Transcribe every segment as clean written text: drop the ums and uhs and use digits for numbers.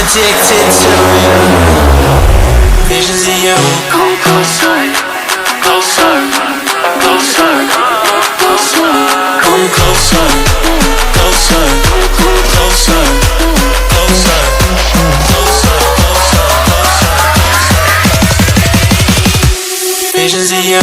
addicted to you. Visions of you. Come closer, closer, closer, closer. Come closer, closer, closer, closer, closer, closer. Visions of you.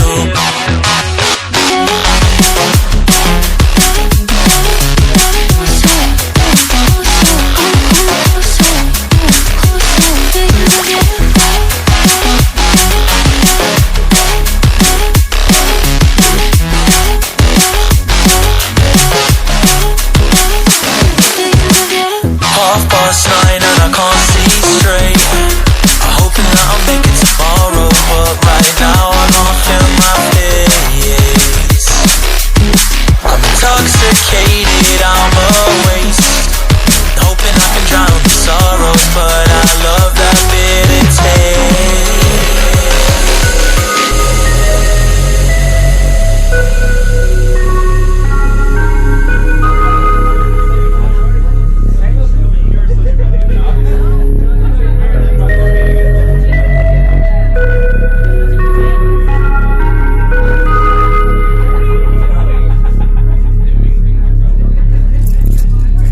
Past 9 and I can't see straight. I'm hoping that I'll make it tomorrow, but right now I'm off in my face. I'm intoxicated, I'm a waste. Hoping I can drown the sorrows, but I love that bitter taste.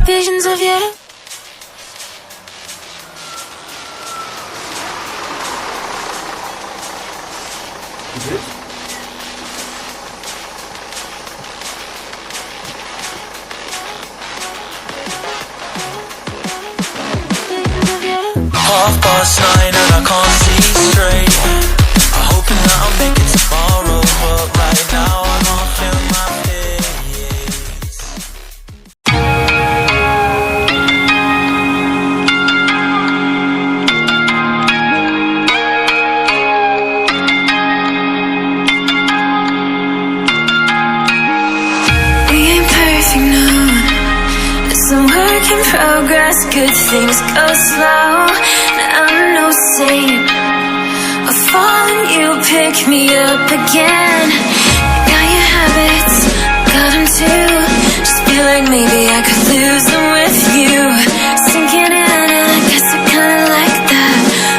Visions of you. Half past 9 and I can't see straight. I'm hoping that I'll make it tomorrow, but right now I'm off in my face. Progress, good things go slow. I'm no saint. I'll fall and you pick me up again. Got your habits, got them too. Just feel like maybe I could lose them with you. Sinking in and I guess I kinda like that.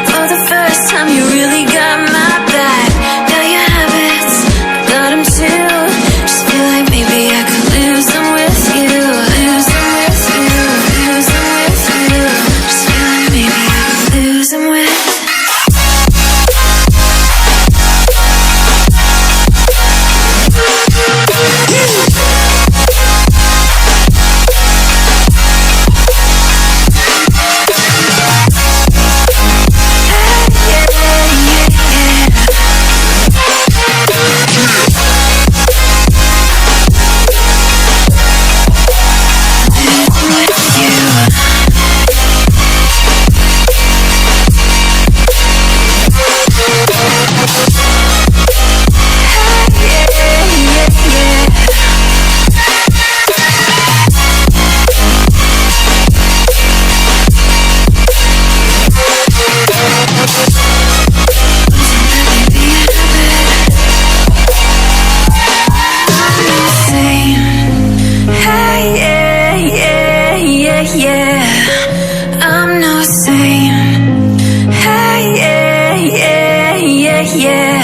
For the first time you really got my back. Got your habits, got them too. Just feel like maybe I could lose them with you. Lose them with you. Lose them with you. Just feel like maybe I could lose them with you. Yeah.